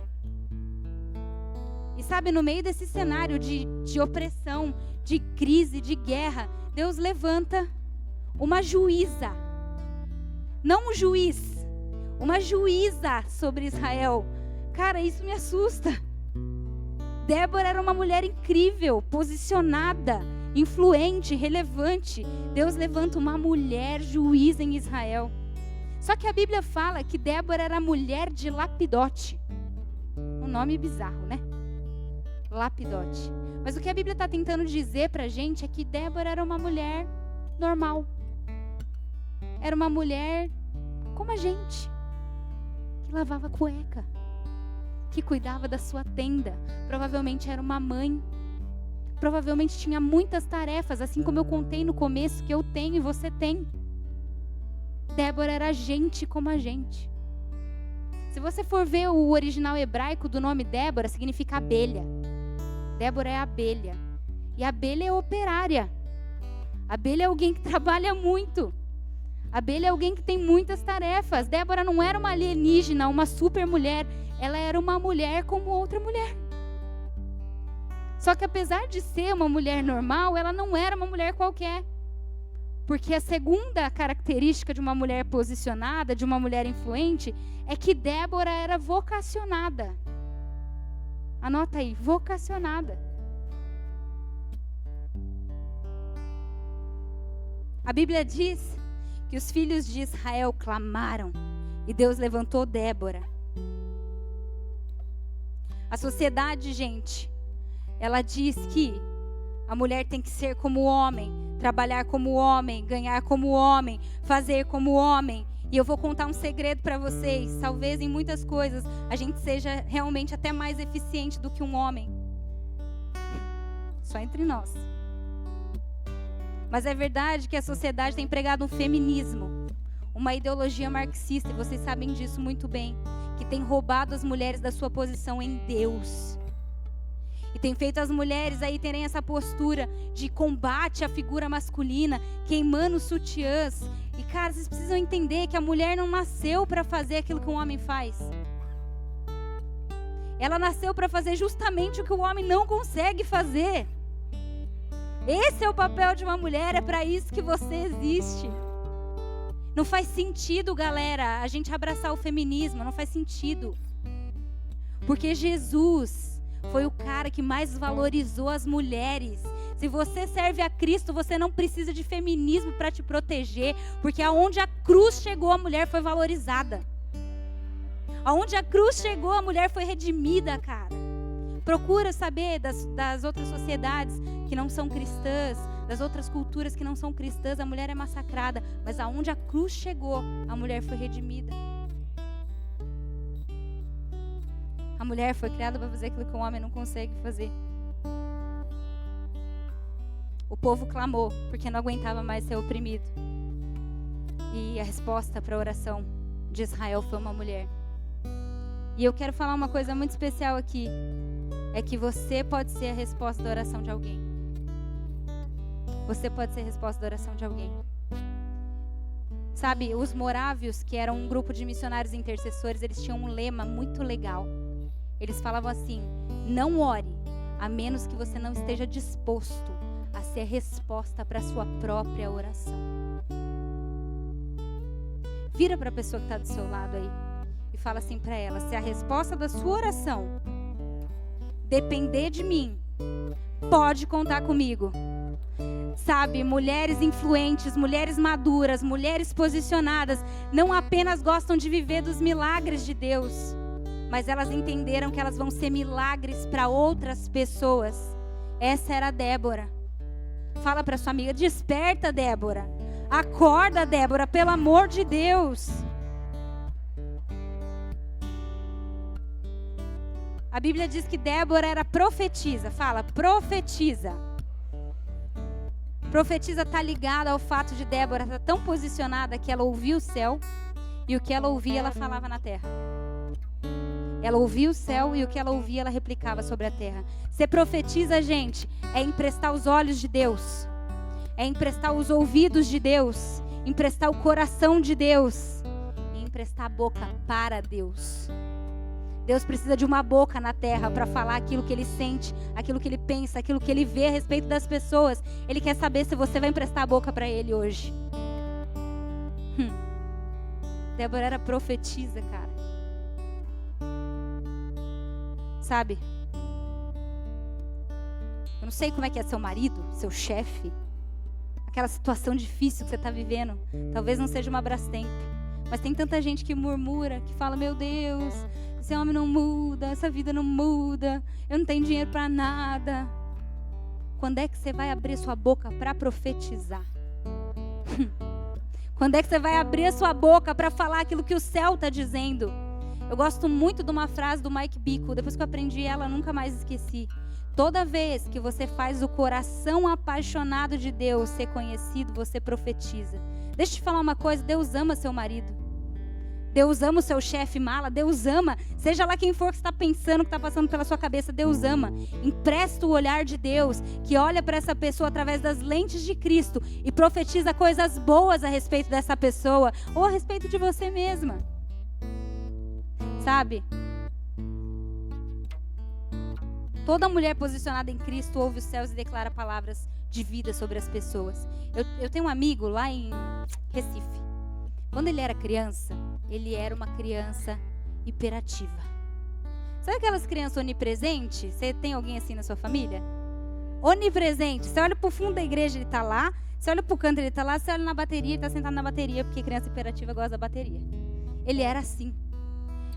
E sabe, no meio desse cenário de opressão, de crise, de guerra, Deus levanta uma juíza. Não um juiz, uma juíza sobre Israel. Cara, isso me assusta. Débora era uma mulher incrível, posicionada, influente, relevante. Deus levanta uma mulher juíza em Israel. Só que a Bíblia fala que Débora era mulher de Lapidote. Um nome bizarro, né? Lapidote. Mas o que a Bíblia está tentando dizer pra gente é que Débora era uma mulher normal. Era uma mulher como a gente, que lavava cueca, que cuidava da sua tenda. Provavelmente era uma mãe. Provavelmente tinha muitas tarefas, assim como eu contei no começo, que eu tenho e você tem. Débora era gente como a gente. Se você for ver o original hebraico do nome Débora, significa abelha. Débora é abelha. E abelha é operária. Abelha é alguém que trabalha muito. Abelha é alguém que tem muitas tarefas. Débora não era uma alienígena, uma super mulher. Ela era uma mulher como outra mulher. Só que apesar de ser uma mulher normal, ela não era uma mulher qualquer. Porque a segunda característica de uma mulher posicionada, de uma mulher influente, é que Débora era vocacionada. Anota aí, vocacionada. A Bíblia diz que os filhos de Israel clamaram e Deus levantou Débora. A sociedade, gente, ela diz que a mulher tem que ser como o homem, trabalhar como o homem, ganhar como o homem, fazer como o homem. E eu vou contar um segredo para vocês. Talvez em muitas coisas a gente seja realmente até mais eficiente do que um homem. Só entre nós. Mas é verdade que a sociedade tem pregado um feminismo. uma ideologia marxista, e vocês sabem disso muito bem, que tem roubado as mulheres da sua posição em Deus. E tem feito as mulheres aí terem essa postura de combate à figura masculina, queimando sutiãs. E cara, vocês precisam entender que a mulher não nasceu para fazer aquilo que um homem faz. Ela nasceu para fazer justamente o que o homem não consegue fazer. Esse é o papel de uma mulher, é para isso que você existe. Não faz sentido, galera, a gente abraçar o feminismo, não faz sentido. Porque Jesus foi o cara que mais valorizou as mulheres. Se você serve a Cristo, você não precisa de feminismo para te proteger, porque aonde a cruz chegou, a mulher foi valorizada. Aonde a cruz chegou, a mulher foi redimida, cara. Procura saber das outras sociedades que não são cristãs, das outras culturas que não são cristãs, a mulher é massacrada. Mas aonde a cruz chegou, a mulher foi redimida. A mulher foi criada para fazer aquilo que o homem não consegue fazer. O povo clamou, porque não aguentava mais ser oprimido. E a resposta para a oração de Israel foi uma mulher. E eu quero falar uma coisa muito especial aqui. É que você pode ser a resposta da oração de alguém. Você pode ser a resposta da oração de alguém. Sabe, os morávios, que eram um grupo de missionários intercessores, eles tinham um lema muito legal. Eles falavam assim: não ore, a menos que você não esteja disposto a ser a resposta para a sua própria oração. Vira para a pessoa que está do seu lado aí e fala assim para ela: se a resposta da sua oração depender de mim, pode contar comigo. Sabe, mulheres influentes, mulheres maduras, mulheres posicionadas, não apenas gostam de viver dos milagres de Deus, mas elas entenderam que elas vão ser milagres para outras pessoas. Essa era a Débora. Fala para sua amiga: desperta, Débora. Acorda, Débora, pelo amor de Deus. A Bíblia diz que Débora era profetisa. Fala, profetiza. Profetisa está ligada ao fato de Débora estar tão posicionada que ela ouvia o céu e o que ela ouvia ela falava na terra. Ela ouvia o céu e o que ela ouvia ela replicava sobre a terra. Ser profetiza, gente, é emprestar os olhos de Deus, é emprestar os ouvidos de Deus, emprestar o coração de Deus e emprestar a boca para Deus. Deus precisa de uma boca na terra para falar aquilo que Ele sente, aquilo que Ele pensa, aquilo que Ele vê a respeito das pessoas. Ele quer saber se você vai emprestar a boca para Ele hoje. Débora era profetisa, cara. Sabe? Eu não sei como é que é seu marido, seu chefe. Aquela situação difícil que você está vivendo. Talvez não seja uma Brastemp. Mas tem tanta gente que murmura, que fala: meu Deus, esse homem não muda, essa vida não muda, eu não tenho dinheiro para nada. Quando é que você vai abrir sua boca para profetizar? Quando é que você vai abrir a sua boca para falar aquilo que o céu está dizendo? Eu gosto muito de uma frase do Mike Bickle, depois que eu aprendi ela, nunca mais esqueci. Toda vez que você faz o coração apaixonado de Deus ser conhecido, você profetiza. Deixa eu te falar uma coisa: Deus ama seu marido. Deus ama o seu chefe mala. Deus ama, seja lá quem for que está pensando, que está passando pela sua cabeça, Deus ama. Empresta o olhar de Deus, que olha para essa pessoa através das lentes de Cristo e profetiza coisas boas a respeito dessa pessoa ou a respeito de você mesma. Sabe? Toda mulher posicionada em Cristo ouve os céus e declara palavras de vida sobre as pessoas. Eu tenho um amigo lá em Recife. Quando ele era criança, ele era uma criança hiperativa. Sabe aquelas crianças onipresentes? Você tem alguém assim na sua família? Onipresente. Você olha pro fundo da igreja, ele tá lá. Você olha pro canto, ele tá lá. Você olha na bateria, ele tá sentado na bateria, porque criança hiperativa gosta da bateria. Ele era assim.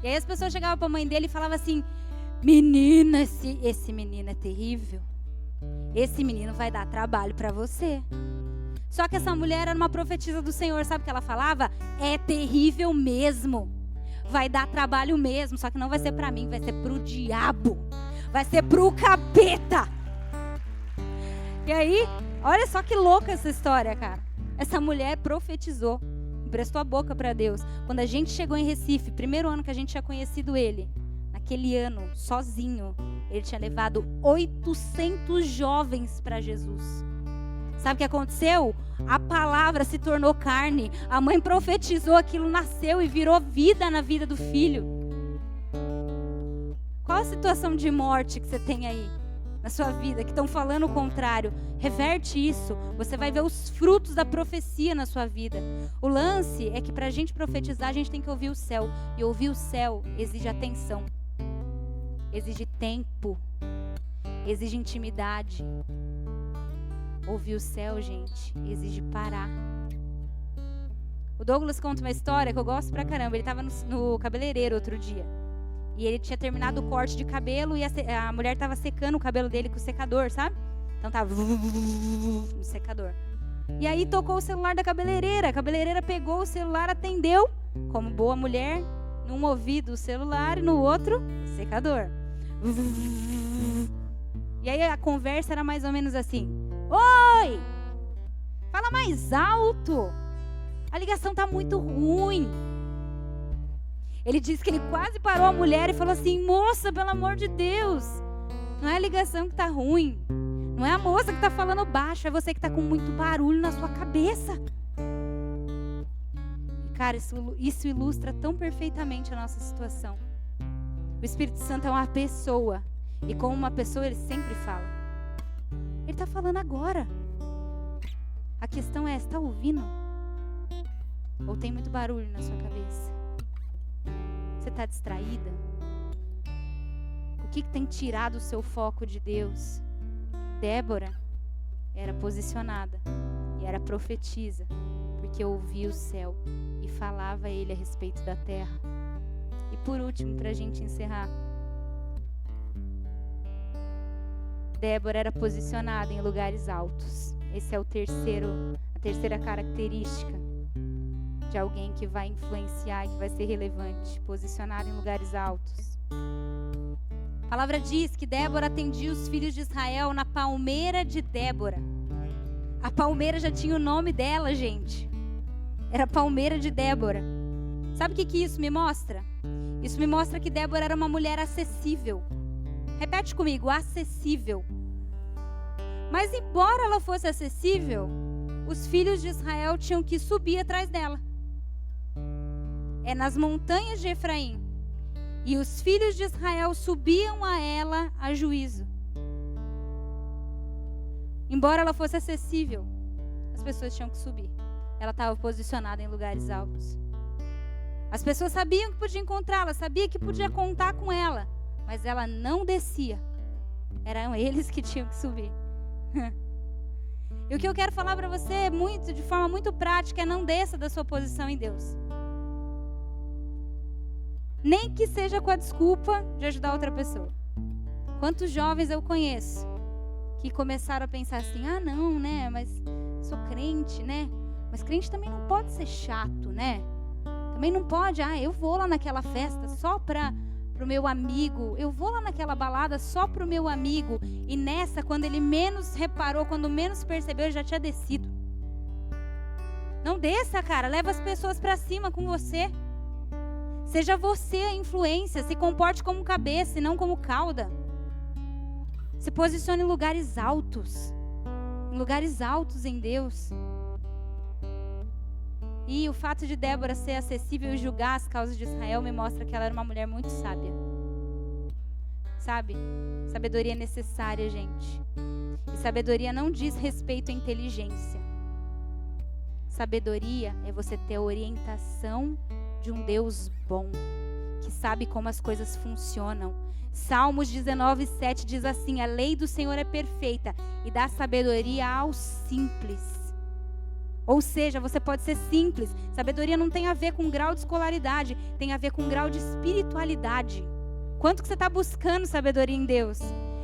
E aí as pessoas chegavam pra mãe dele e falavam assim: menina, esse menino é terrível. Esse menino vai dar trabalho para você. Só que essa mulher era uma profetisa do Senhor. Sabe o que ela falava? É terrível mesmo. Vai dar trabalho mesmo. Só que não vai ser para mim, vai ser pro diabo. Vai ser pro capeta. E aí, olha só que louca essa história, cara. Essa mulher profetizou. emprestou a boca para Deus. Quando a gente chegou em Recife, primeiro ano que a gente tinha conhecido ele, naquele ano, sozinho, ele tinha levado 800 jovens para Jesus. Sabe o que aconteceu? A palavra se tornou carne. A mãe profetizou, aquilo nasceu e virou vida na vida do filho. Qual a situação de morte que você tem aí na sua vida, que estão falando o contrário? Reverte isso. Você vai ver os frutos da profecia na sua vida. O lance é que para a gente profetizar, a gente tem que ouvir o céu. E ouvir o céu exige atenção. Exige tempo. Exige intimidade. Ouvir o céu, gente, exige parar. O Douglas conta uma história que eu gosto pra caramba. Ele estava no cabeleireiro outro dia. E ele tinha terminado o corte de cabelo e a mulher estava secando o cabelo dele com o secador, sabe? Então tava no secador. E aí tocou o celular da cabeleireira. A cabeleireira pegou o celular, atendeu, como boa mulher, num ouvido o celular e no outro o secador. E aí a conversa era mais ou menos assim: oi, fala mais alto, a ligação tá muito ruim. Ele disse que ele quase parou a mulher e falou assim: moça, pelo amor de Deus, não é a ligação que tá ruim, não é a moça que tá falando baixo, é você que tá com muito barulho na sua cabeça. E cara, isso ilustra tão perfeitamente a nossa situação. O Espírito Santo é uma pessoa, e como uma pessoa ele sempre fala. Ele está falando agora. A questão é, você está ouvindo? Ou tem muito barulho na sua cabeça? Você está distraída? O que tem tirado o seu foco de Deus? Débora era posicionada e era profetisa, porque ouvia o céu e falava a ele a respeito da terra. E por último, para a gente encerrar, Débora era posicionada em lugares altos. Esse é a terceira característica de alguém que vai influenciar e que vai ser relevante. Posicionada em lugares altos. A palavra diz que Débora atendia os filhos de Israel na palmeira de Débora. A palmeira já tinha o nome dela, gente. Era a palmeira de Débora. Sabe o que isso me mostra? Isso me mostra que Débora era uma mulher acessível. Repete comigo: acessível. Mas embora ela fosse acessível, os filhos de Israel tinham que subir atrás dela. É nas montanhas de Efraim. E os filhos de Israel subiam a ela a juízo. Embora ela fosse acessível, as pessoas tinham que subir. Ela estava posicionada em lugares altos. As pessoas sabiam que podia encontrá-la, sabiam que podia contar com ela. Mas ela não descia. Eram eles que tinham que subir. E o que eu quero falar para você de forma muito prática, é: não desça da sua posição em Deus. Nem que seja com a desculpa de ajudar outra pessoa. Quantos jovens eu conheço que começaram a pensar assim: ah, não, né, mas sou crente, né? Mas crente também não pode ser chato, né? Também não pode, eu vou lá naquela festa só para o meu amigo, eu vou lá naquela balada só para o meu amigo. E nessa, quando ele menos reparou, quando menos percebeu, ele já tinha descido. Não desça, cara, leva as pessoas para cima com você. Seja você a influência, se comporte como cabeça e não como cauda. Se posicione em lugares altos em Deus. E o fato de Débora ser acessível e julgar as causas de Israel me mostra que ela era uma mulher muito sábia. Sabe? Sabedoria é necessária, gente. E sabedoria não diz respeito à inteligência. Sabedoria é você ter a orientação de um Deus bom, que sabe como as coisas funcionam. Salmos 19:7 diz assim: a lei do Senhor é perfeita e dá sabedoria aos simples. Ou seja, você pode ser simples. Sabedoria não tem a ver com grau de escolaridade, tem a ver com grau de espiritualidade. Quanto que você está buscando sabedoria em Deus?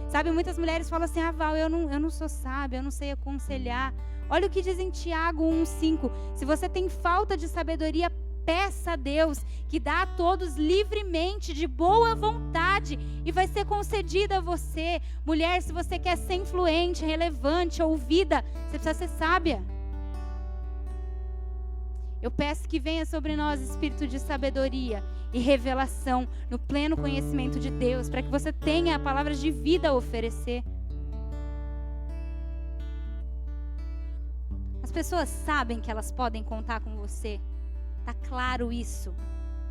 Sabe, muitas mulheres falam assim: Val, eu não sou sábia, eu não sei aconselhar. Olha o que diz em Tiago 1:5. Se você tem falta de sabedoria, peça a Deus, que dá a todos livremente, de boa vontade, e vai ser concedida a você. Mulher, se você quer ser influente, relevante, ouvida, você precisa ser sábia. Eu peço que venha sobre nós espírito de sabedoria e revelação no pleno conhecimento de Deus, para que você tenha palavras de vida a oferecer. As pessoas sabem que elas podem contar com você. Tá claro isso?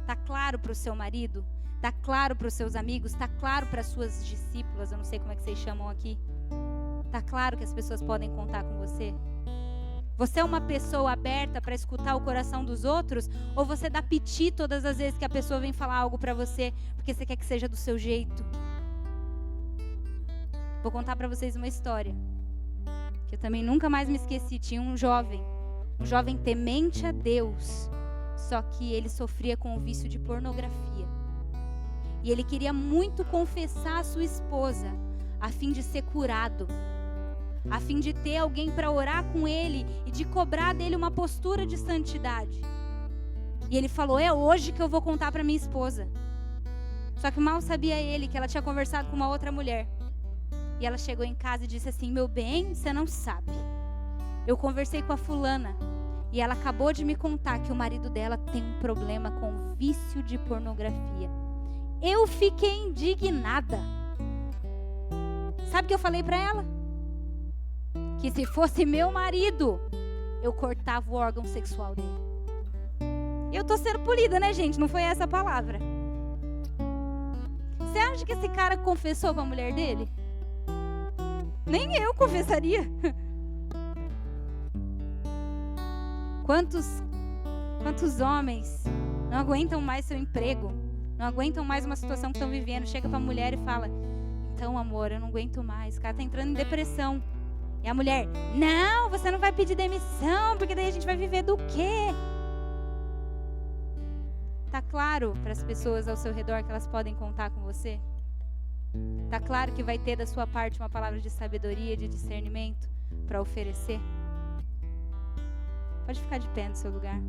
Tá claro para o seu marido? Tá claro para os seus amigos? Tá claro para as suas discípulas? Eu não sei como é que vocês chamam aqui. Tá claro que as pessoas podem contar com você? Você é uma pessoa aberta para escutar o coração dos outros? Ou você dá piti todas as vezes que a pessoa vem falar algo para você, porque você quer que seja do seu jeito? Vou contar para vocês uma história, que eu também nunca mais me esqueci. Tinha um jovem temente a Deus, só que ele sofria com o vício de pornografia. E ele queria muito confessar a sua esposa, a fim de ser curado, a fim de ter alguém para orar com ele e de cobrar dele uma postura de santidade. E ele falou: é hoje que eu vou contar para minha esposa. Só que mal sabia ele que ela tinha conversado com uma outra mulher. E ela chegou em casa e disse assim: meu bem, você não sabe, eu conversei com a fulana e ela acabou de me contar que o marido dela tem um problema com vício de pornografia. Eu fiquei indignada. Sabe o que eu falei para ela? Que se fosse meu marido, eu cortava o órgão sexual dele. Eu tô sendo polida, né, gente? Não foi essa a palavra. Você acha que esse cara confessou pra mulher dele? Nem eu confessaria. Quantos homens não aguentam mais seu emprego, não aguentam mais uma situação que estão vivendo, chega pra mulher e fala: então, amor, eu não aguento mais, o cara tá entrando em depressão. E a mulher: não, você não vai pedir demissão, porque daí a gente vai viver do quê? Tá claro para as pessoas ao seu redor que elas podem contar com você? Tá claro que vai ter da sua parte uma palavra de sabedoria, de discernimento para oferecer? Pode ficar de pé no seu lugar.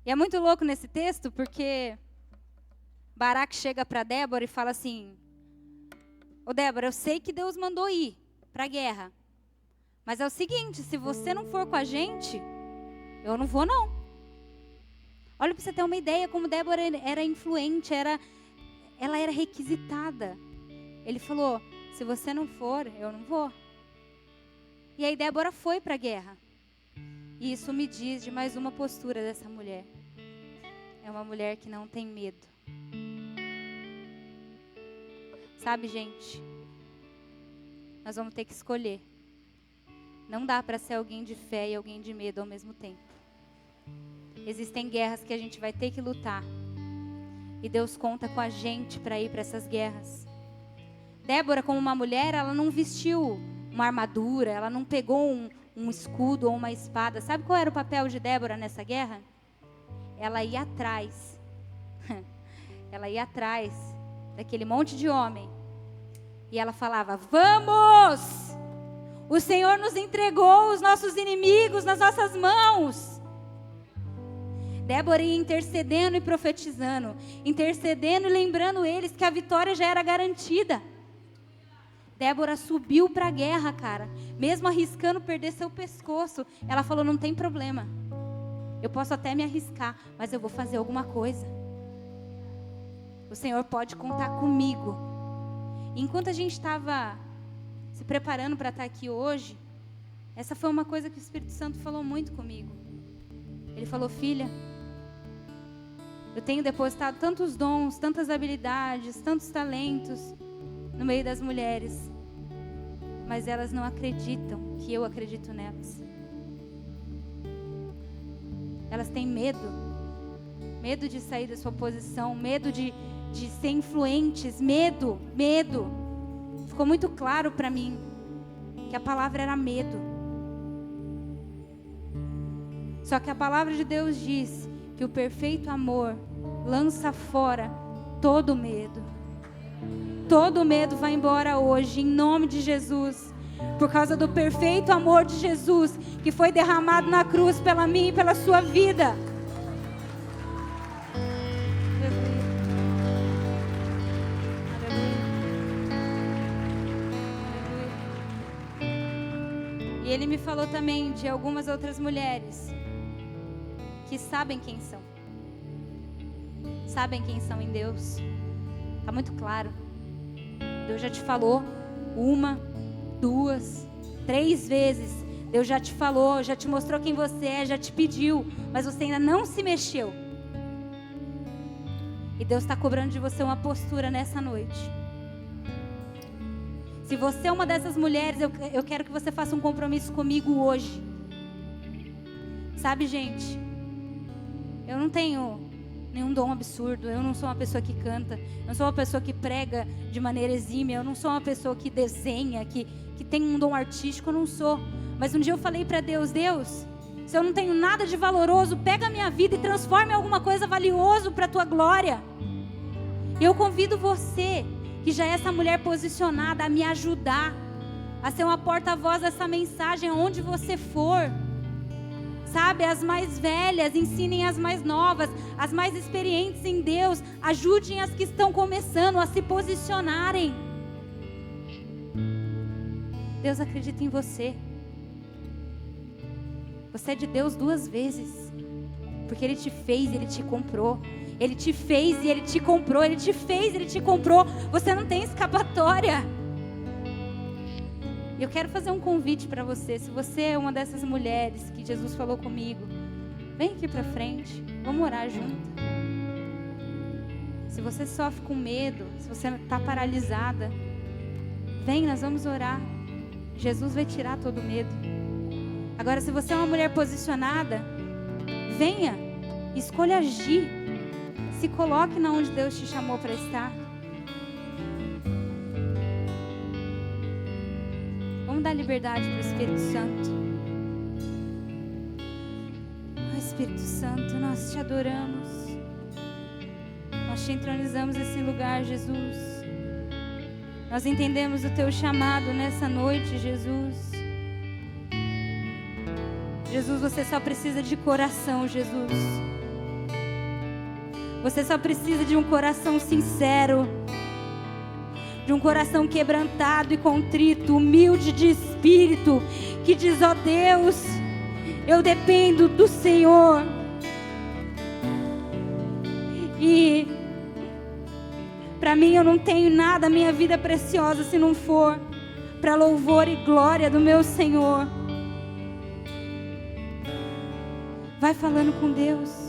E é muito louco nesse texto, porque Baraque chega para Débora e fala assim: ô Débora, eu sei que Deus mandou ir para a guerra, mas é o seguinte, se você não for com a gente, eu não vou não. Olha para você ter uma ideia como Débora era influente, ela era requisitada. Ele falou: se você não for, eu não vou. E aí Débora foi para a guerra. E isso me diz de mais uma postura dessa mulher. É uma mulher que não tem medo. Sabe, gente? Nós vamos ter que escolher. Não dá para ser alguém de fé e alguém de medo ao mesmo tempo. Existem guerras que a gente vai ter que lutar. E Deus conta com a gente para ir para essas guerras. Débora, como uma mulher, ela não vestiu uma armadura, ela não pegou um escudo ou uma espada. Sabe qual era o papel de Débora nessa guerra? Ela ia atrás. Ela ia atrás daquele monte de homem. E ela falava: vamos! O Senhor nos entregou os nossos inimigos nas nossas mãos. Débora ia intercedendo e profetizando. Intercedendo e lembrando eles que a vitória já era garantida. Débora subiu para a guerra, cara. Mesmo arriscando perder seu pescoço. Ela falou: não tem problema. Eu posso até me arriscar, mas eu vou fazer alguma coisa. O Senhor pode contar comigo. E enquanto a gente estava se preparando para estar aqui hoje, essa foi uma coisa que o Espírito Santo falou muito comigo. Ele falou: filha, eu tenho depositado tantos dons, tantas habilidades, tantos talentos no meio das mulheres, mas elas não acreditam que eu acredito nelas. Elas têm medo de sair da sua posição, medo de ser influentes, medo. Ficou muito claro para mim que a palavra era medo. Só que a palavra de Deus diz que o perfeito amor lança fora todo medo. Todo medo vai embora hoje, em nome de Jesus. Por causa do perfeito amor de Jesus, que foi derramado na cruz pela minha e pela sua vida. E ele me falou também de algumas outras mulheres que sabem quem são. Sabem quem são em Deus. Está muito claro. Deus já te falou 1, 2, 3 vezes. Deus já te falou, já te mostrou quem você é, já te pediu, mas você ainda não se mexeu. E Deus está cobrando de você uma postura nessa noite. Se você é uma dessas mulheres, eu quero que você faça um compromisso comigo hoje. Sabe, gente, eu não tenho nenhum dom absurdo, eu não sou uma pessoa que canta, eu não sou uma pessoa que prega de maneira exímia, eu não sou uma pessoa que desenha, que tem um dom artístico, eu não sou. Mas um dia eu falei para Deus, Deus, se eu não tenho nada de valoroso, pega a minha vida e transforma em alguma coisa valioso para a tua glória. E eu convido você, que já é essa mulher posicionada, a me ajudar, a ser uma porta-voz dessa mensagem aonde você for. Sabe, as mais velhas ensinem as mais novas, as mais experientes em Deus, ajudem as que estão começando a se posicionarem. Deus acredita em você. Você é de Deus 2 vezes, porque Ele te fez, Ele te comprou. Ele te fez e Ele te comprou. Ele te fez, Ele te comprou. Você não tem escapatória. E eu quero fazer um convite para você. Se você é uma dessas mulheres que Jesus falou comigo, vem aqui para frente. Vamos orar junto. Se você sofre com medo, se você está paralisada, vem, nós vamos orar. Jesus vai tirar todo o medo. Agora, se você é uma mulher posicionada, venha, escolha agir. Se coloque na onde Deus te chamou para estar. Vamos dar liberdade para o Espírito Santo. Oh, Espírito Santo, nós te adoramos. Nós te entronizamos nesse lugar, Jesus. Nós entendemos o teu chamado nessa noite, Jesus. Jesus, você só precisa de coração, Jesus. Você só precisa de um coração sincero, de um coração quebrantado e contrito, humilde de espírito, que diz, ó Deus, eu dependo do Senhor. E para mim eu não tenho nada, a minha vida é preciosa se não for para louvor e glória do meu Senhor. Vai falando com Deus.